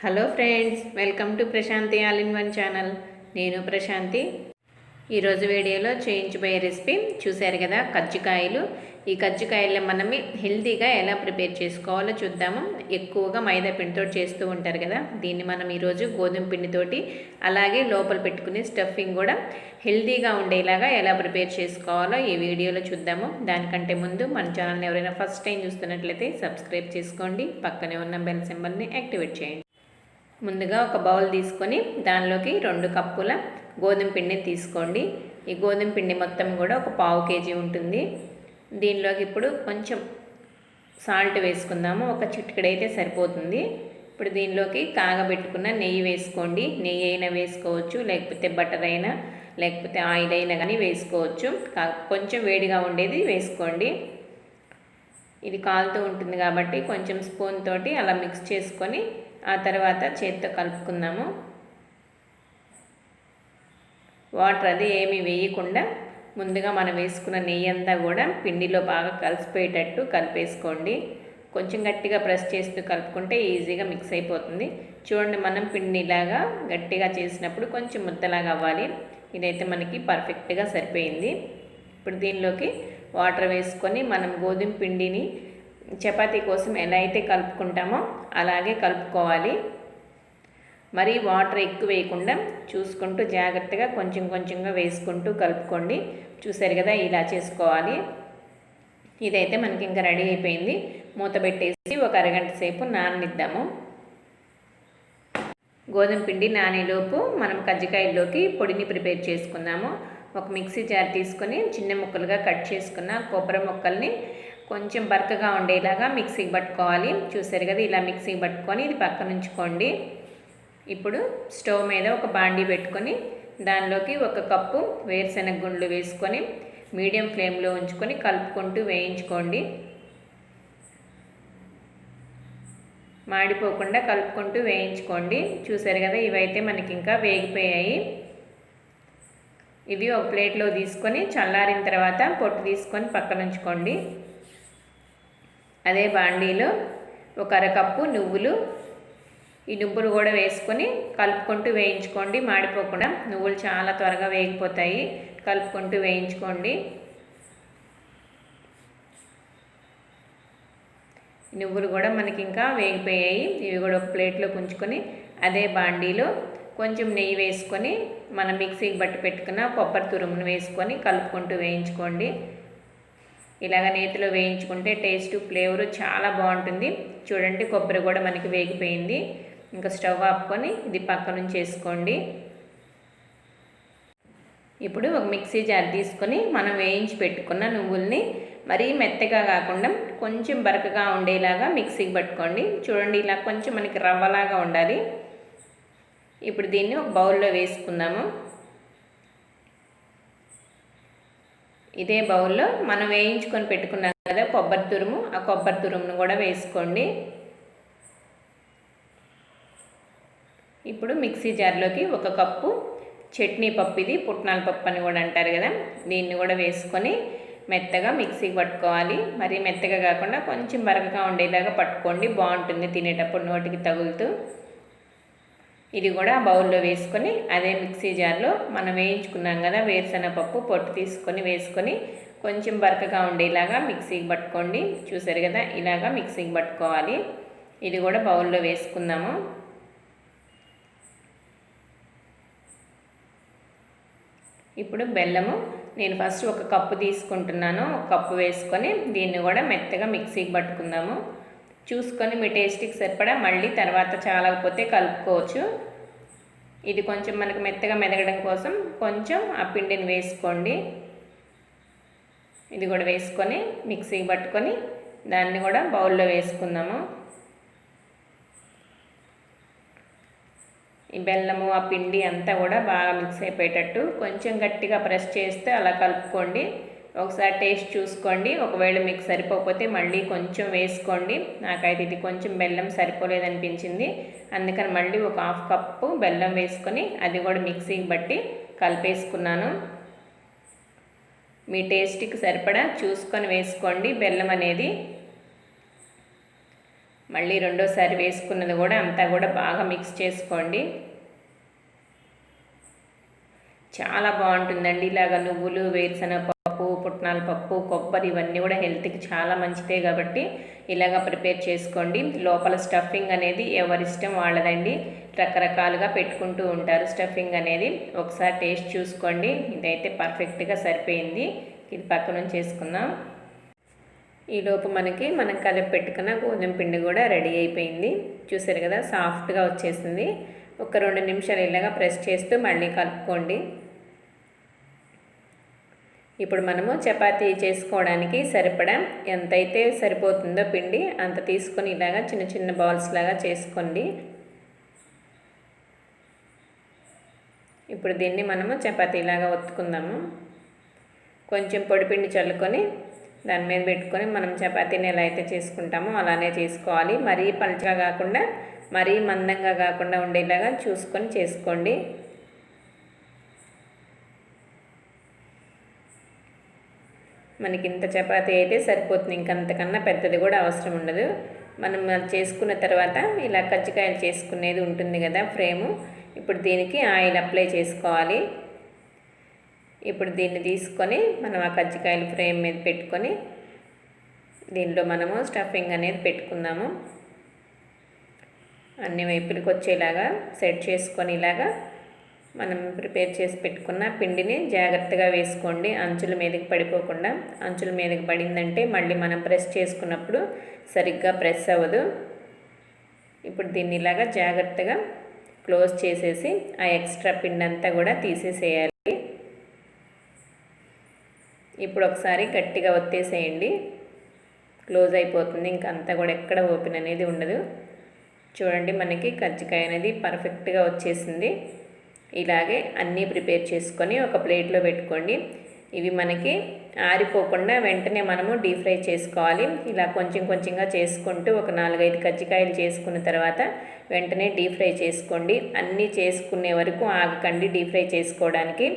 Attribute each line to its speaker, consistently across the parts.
Speaker 1: Hello friends, welcome to Prashanti all in one channel. నేను ప్రశాంతి. ఈరోజు వీడియోలో చేయించబోయే రెసిపీ చూశారు కదా, కజ్జికాయలు. ఈ కజ్జికాయలు మనం హెల్తీగా ఎలా ప్రిపేర్ చేసుకోవాలో చూద్దాము. ఎక్కువగా మైదా పిండితో చేస్తూ ఉంటారు కదా, దీన్ని మనం ఈరోజు గోధుమ పిండితోటి అలాగే లోపల పెట్టుకునే స్టఫింగ్ కూడా హెల్తీగా ఉండేలాగా ఎలా ప్రిపేర్ చేసుకోవాలో ఈ వీడియోలో చూద్దాము. దానికంటే ముందు మన ఛానల్ని ఎవరైనా ఫస్ట్ టైం చూస్తున్నట్లయితే సబ్స్క్రైబ్ చేసుకోండి, పక్కనే ఉన్న బెల్ సింబల్ని యాక్టివేట్ చేయండి. ముందుగా ఒక బౌల్ తీసుకొని దానిలోకి 2 కప్పుల గోధుమ పిండిని తీసుకోండి. ఈ గోధుమ పిండి మొత్తం కూడా ఒక 1/2 kg ఉంటుంది. దీనిలోకి ఇప్పుడు కొంచెం సాల్ట్ వేసుకుందాము. ఒక చిటికెడైతే సరిపోతుంది. ఇప్పుడు దీనిలోకి కాగబెట్టుకున్న నెయ్యి వేసుకోండి. నెయ్యి అయినా వేసుకోవచ్చు, లేకపోతే బటర్ అయినా, లేకపోతే ఆయిల్ అయినా కానీ వేసుకోవచ్చు. కొంచెం వేడిగా ఉండేది వేసుకోండి. ఇది కాలుతూ ఉంటుంది కాబట్టి కొంచెం స్పూన్ తోటి అలా మిక్స్ చేసుకొని ఆ తర్వాత చేత్తో కలుపుకుందాము. వాటర్ అది ఏమీ వేయకుండా ముందుగా మనం వేసుకున్న నెయ్యి అంతా కూడా పిండిలో బాగా కలిసిపోయేటట్టు కలిపేసుకోండి. కొంచెం గట్టిగా ప్రెస్ చేస్తూ కలుపుకుంటే ఈజీగా మిక్స్ అయిపోతుంది. చూడండి, మనం పిండిలాగా గట్టిగా చేసినప్పుడు కొంచెం ముద్దలాగా అవ్వాలి. ఇదైతే మనకి పర్ఫెక్ట్గా సరిపోయింది. ఇప్పుడు దీనిలోకి వాటర్ వేసుకొని మనం గోధుమ పిండిని చపాతీ కోసం ఎలా అయితే కలుపుకుంటామో అలాగే కలుపుకోవాలి. మరి వాటర్ ఎక్కువ వేయకుండా చూసుకుంటూ జాగ్రత్తగా కొంచెం కొంచెంగా వేసుకుంటూ కలుపుకోండి. చూసారు కదా, ఇలా చేసుకోవాలి. ఇదైతే మనకి ఇంకా రెడీ అయిపోయింది. మూత పెట్టేసి ఒక అరగంట సేపు నాననిద్దాము. గోధుమ పిండి నానేలోపు మనం కజ్జికాయల్లోకి పొడిని ప్రిపేర్ చేసుకుందాము. ఒక మిక్సీ జార్ తీసుకొని చిన్న ముక్కలుగా కట్ చేసుకున్న కొబ్బరి ముక్కల్ని కొంచెం బరకగా ఉండేలాగా మిక్సీకి పట్టుకోవాలి. చూసారు కదా, ఇలా మిక్సీకి పట్టుకొని ఇది పక్కన ఉంచుకోండి. ఇప్పుడు స్టవ్ మీద ఒక బాండీ పెట్టుకొని దానిలోకి 1 కప్పు వేరుశనగ గుండ్లు వేసుకొని మీడియం ఫ్లేమ్లో ఉంచుకొని కలుపుకుంటూ వేయించుకోండి. మాడిపోకుండా కలుపుకుంటూ వేయించుకోండి. చూసారు కదా, ఇవైతే మనకి ఇంకా వేగిపోయాయి. ఇవి ఒక ప్లేట్లో తీసుకొని చల్లారిన తర్వాత పొట్టు తీసుకొని పక్కన ఉంచుకోండి. అదే బాండీలో 1 అరకప్పు నువ్వులు, ఈ నువ్వులు కూడా వేసుకొని కలుపుకుంటూ వేయించుకోండి. మాడిపోకుండా, నువ్వులు చాలా త్వరగా వేగిపోతాయి. కలుపుకుంటూ వేయించుకోండి. నువ్వులు కూడా మనకి ఇంకా వేగిపోయాయి. ఇవి కూడా ఒక ప్లేట్లో ఉంచుకొని అదే బాండీలో కొంచెం నెయ్యి వేసుకొని మనం మిక్సీకి బట్టి పెట్టుకున్న కొబ్బరి తురుమును వేసుకొని కలుపుకుంటూ వేయించుకోండి. ఇలాగ నేతిలో వేయించుకుంటే టేస్ట్ ఫ్లేవరు చాలా బాగుంటుంది. చూడండి, కొబ్బరి కూడా మనకి వేగిపోయింది. ఇంకా స్టవ్ ఆపుకొని ఇది పక్క నుంచి వేసుకోండి. ఇప్పుడు ఒక మిక్సీ జార్ తీసుకొని మనం వేయించి పెట్టుకున్న నువ్వుల్ని మరీ మెత్తగా కాకుండా కొంచెం బరకగా ఉండేలాగా మిక్సీకి పట్టుకోండి. చూడండి, ఇలా కొంచెం మనకి రవ్వలాగా ఉండాలి. ఇప్పుడు దీన్ని ఒక బౌల్లో వేసుకుందాము. ఇదే బౌల్లో మనం వేయించుకొని పెట్టుకున్నాం కదా కొబ్బరి తురుము, ఆ కొబ్బరి తురుమును కూడా వేసుకోండి. ఇప్పుడు మిక్సీ జార్లోకి 1 కప్పు చట్నీ పప్పు, ఇది పుట్నాల పప్పు అని కూడా అంటారు కదా, దీన్ని కూడా వేసుకొని మెత్తగా మిక్సీకి పట్టుకోవాలి. మరీ మెత్తగా కాకుండా కొంచెం బరకగా ఉండేలాగా పట్టుకోండి, బాగుంటుంది తినేటప్పుడు నోటికి తగులుతూ. ఇది కూడా బౌల్లో వేసుకొని అదే మిక్సీ జార్లో మనం వేయించుకున్నాం కదా వేరుశనగపప్పు పొట్టు తీసుకొని వేసుకొని కొంచెం బరకగా ఉండేలాగా మిక్సీకి పట్టుకోండి. చూసారు కదా, ఇలాగా మిక్సీకి పట్టుకోవాలి. ఇది కూడా బౌల్లో వేసుకుందాము. ఇప్పుడు బెల్లము నేను ఫస్ట్ 1 కప్పు తీసుకుంటున్నాను. 1 కప్పు వేసుకొని దీన్ని కూడా మెత్తగా మిక్సీకి పట్టుకుందాము. చూసుకొని మీ టేస్ట్కి సరిపడా మళ్ళీ తర్వాత చాలకపోతే కలుపుకోవచ్చు. ఇది కొంచెం మనకు మెత్తగా మెదగడం కోసం కొంచెం ఆ పిండిని వేసుకోండి. ఇది కూడా వేసుకొని మిక్సీకి పట్టుకొని దాన్ని కూడా బౌల్లో వేసుకుందాము. ఈ బెల్లము ఆ పిండి అంతా కూడా బాగా మిక్స్ అయిపోయేటట్టు కొంచెం గట్టిగా ప్రెస్ చేస్తే అలా కలుపుకోండి. ఒకసారి టేస్ట్ చూసుకోండి. ఒకవేళ మీకు సరిపోకపోతే మళ్ళీ కొంచెం వేసుకోండి. నాకైతే ఇది కొంచెం బెల్లం సరిపోలేదనిపించింది, అందుకని మళ్ళీ 1/2 కప్పు బెల్లం వేసుకొని అది కూడా మిక్సీకి బట్టి కలిపేసుకున్నాను. మీ టేస్ట్కి సరిపడా చూసుకొని వేసుకోండి బెల్లం అనేది. మళ్ళీ రెండోసారి వేసుకున్నది కూడా అంతా కూడా బాగా మిక్స్ చేసుకోండి. చాలా బాగుంటుందండి. ఇలాగ నువ్వులు, వేరుశనగ పప్పు, పుట్నాల పప్పు, కొబ్బరి ఇవన్నీ కూడా హెల్త్కి చాలా మంచిదే కాబట్టి ఇలాగ ప్రిపేర్ చేసుకోండి. లోపల స్టఫింగ్ అనేది ఎవరిష్టం వాళ్ళదండి. రకరకాలుగా పెట్టుకుంటూ ఉంటారు స్టఫింగ్ అనేది. ఒకసారి టేస్ట్ చూసుకోండి. ఇదైతే పర్ఫెక్ట్గా సరిపోయింది. ఇది పక్క నుంచి చేసుకుందాం. ఈలోపు మనం కలిపి పెట్టుకున్న గోధుమ పిండి కూడా రెడీ అయిపోయింది. చూసారు కదా, సాఫ్ట్గా వచ్చేసింది. ఒక 2 నిమిషాలు ఇలాగా ప్రెస్ చేస్తూ మళ్ళీ కలుపుకోండి. ఇప్పుడు మనము చపాతీ చేసుకోవడానికి సరిపడా ఎంతైతే సరిపోతుందో పిండి అంత తీసుకొని ఇలాగా చిన్న చిన్న బాల్స్ లాగా చేసుకోండి. ఇప్పుడు దీన్ని మనము చపాతీలాగా ఒత్తుకుందాము. కొంచెం పొడిపిండి చల్లుకొని దాని మీద పెట్టుకొని మనం చపాతీని ఎలా అయితే చేసుకుంటామో అలానే చేసుకోవాలి. మరీ పలుచగా కాకుండా మరీ మందంగా కాకుండా ఉండేలాగా చూసుకొని చేసుకోండి. మనకి ఇంత చపాతీ అయితే సరిపోతుంది. ఇంకంతకన్నా పెద్దది కూడా అవసరం ఉండదు. మనం చేసుకున్న తర్వాత ఇలా కజ్జికాయలు చేసుకునేది ఉంటుంది కదా ఫ్రేము, ఇప్పుడు దీనికి ఆయిల్ అప్లై చేసుకోవాలి. ఇప్పుడు దీన్ని తీసుకొని మనం ఆ కజ్జికాయలు ఫ్రేమ్ మీద పెట్టుకొని దీంట్లో మనము స్టఫింగ్ అనేది పెట్టుకుందాము. అన్ని వైపులకు వచ్చేలాగా సెట్ చేసుకొని ఇలాగా మనం ప్రిపేర్ చేసి పెట్టుకున్న పిండిని జాగ్రత్తగా వేసుకోండి. అంచుల మీదకి పడిపోకుండా. అంచుల మీదకి పడిందంటే మళ్ళీ మనం ప్రెస్ చేసుకున్నప్పుడు సరిగ్గా ప్రెస్ అవ్వదు. ఇప్పుడు దీన్ని ఇలాగా జాగ్రత్తగా క్లోజ్ చేసేసి ఆ ఎక్స్ట్రా పిండి అంతా కూడా తీసేసేయాలి. ఇప్పుడు ఒకసారి గట్టిగా ఒత్తేసేయండి. క్లోజ్ అయిపోతుంది. ఇంకంతా కూడా ఎక్కడ ఓపెన్ అనేది ఉండదు. చూడండి, మనకి కజ్జికాయ అనేది పర్ఫెక్ట్గా వచ్చేసింది. ఇలాగే అన్నీ ప్రిపేర్ చేసుకొని ఒక ప్లేట్లో పెట్టుకోండి. ఇవి మనకి ఆరిపోకుండా వెంటనే మనము డీప్ ఫ్రై చేసుకోవాలి. ఇలా కొంచెం కొంచెంగా చేసుకుంటూ ఒక 4-5 కజ్జికాయలు చేసుకున్న తర్వాత వెంటనే డీప్ ఫ్రై చేసుకోండి. అన్నీ చేసుకునే వరకు ఆగకండి డీప్ ఫ్రై చేసుకోవడానికి.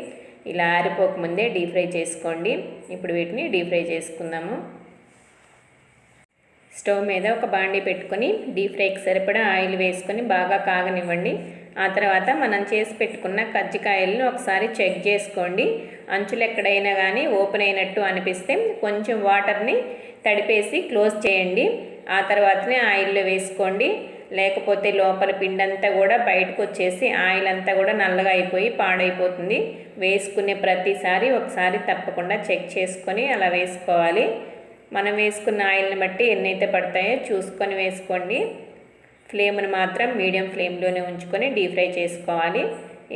Speaker 1: ఇలా ఆరిపోకముందే డీప్ ఫ్రై చేసుకోండి. ఇప్పుడు వీటిని డీప్ ఫ్రై చేసుకుందాము. స్టవ్ మీద ఒక బాండీ పెట్టుకొని డీప్ ఫ్రైకి సరిపడా ఆయిల్ వేసుకొని బాగా కాగనివ్వండి. ఆ తర్వాత మనం చేసి పెట్టుకున్న కజ్జికాయలను ఒకసారి చెక్ చేసుకోండి. అంచులు ఎక్కడైనా కానీ ఓపెన్ అయినట్టు అనిపిస్తే కొంచెం వాటర్ని తడిపేసి క్లోజ్ చేయండి. ఆ తర్వాతనే ఆయిల్లో వేసుకోండి. లేకపోతే లోపల పిండంతా కూడా బయటకు వచ్చేసి ఆయిల్ అంతా కూడా నల్లగా అయిపోయి పాడైపోతుంది. వేసుకునే ప్రతిసారి ఒకసారి తప్పకుండా చెక్ చేసుకొని అలా వేసుకోవాలి. మనం వేసుకున్న ఆయిల్ని బట్టి ఎన్నైతే పడతాయో చూసుకొని వేసుకోండి. ఫ్లేమ్ని మాత్రం మీడియం ఫ్లేమ్లోనే ఉంచుకొని డీప్ ఫ్రై చేసుకోవాలి.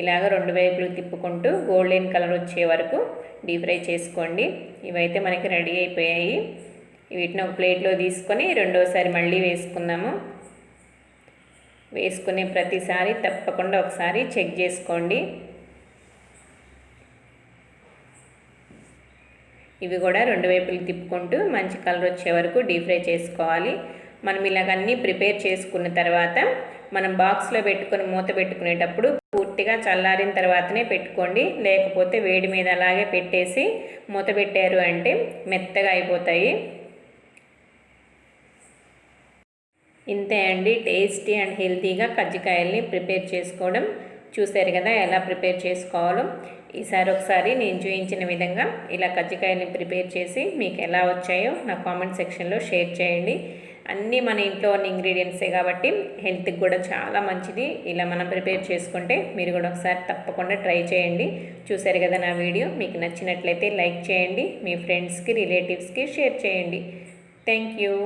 Speaker 1: ఇలాగ 2 వైపులు తిప్పుకుంటూ గోల్డెన్ కలర్ వచ్చే వరకు డీప్ ఫ్రై చేసుకోండి. ఇవైతే మనకి రెడీ అయిపోయాయి. వీటిని ఒక ప్లేట్లో తీసుకొని రెండోసారి మళ్ళీ వేసుకుందాము. వేసుకునే ప్రతిసారి తప్పకుండా ఒకసారి చెక్ చేసుకోండి. ఇవి కూడా 2 వైపులు తిప్పుకుంటూ మంచి కలర్ వచ్చే వరకు డీప్ ఫ్రై చేసుకోవాలి. మనం ఇలాగన్నీ ప్రిపేర్ చేసుకున్న తర్వాత మనం బాక్స్లో పెట్టుకొని మూత పెట్టుకునేటప్పుడు పూర్తిగా చల్లారిన తర్వాతనే పెట్టుకోండి. లేకపోతే వేడి మీద అలాగే పెట్టేసి మూత పెట్టారు అంటే మెత్తగా అయిపోతాయి. ఇంతే అండి, టేస్టీ అండ్ హెల్తీగా కజ్జికాయల్ని ప్రిపేర్ చేసుకోవడం. చూసారు కదా ఎలా ప్రిపేర్ చేసుకోవాలో. ఈసారి ఒకసారి నేను చూపించిన విధంగా ఇలా కజ్జికాయల్ని ప్రిపేర్ చేసి మీకు ఎలా వచ్చాయో నా కామెంట్ సెక్షన్లో షేర్ చేయండి. అన్నీ మన ఇంట్లో ఉన్న ఇంగ్రీడియంట్సే కాబట్టి హెల్త్కి కూడా చాలా మంచిది. ఇలా మనం ప్రిపేర్ చేసుకుంటే మీరు కూడా ఒకసారి తప్పకుండా ట్రై చేయండి. చూసారు కదా నా వీడియో. మీకు నచ్చినట్లయితే లైక్ చేయండి. మీ ఫ్రెండ్స్కి, రిలేటివ్స్కి షేర్ చేయండి. Thank you.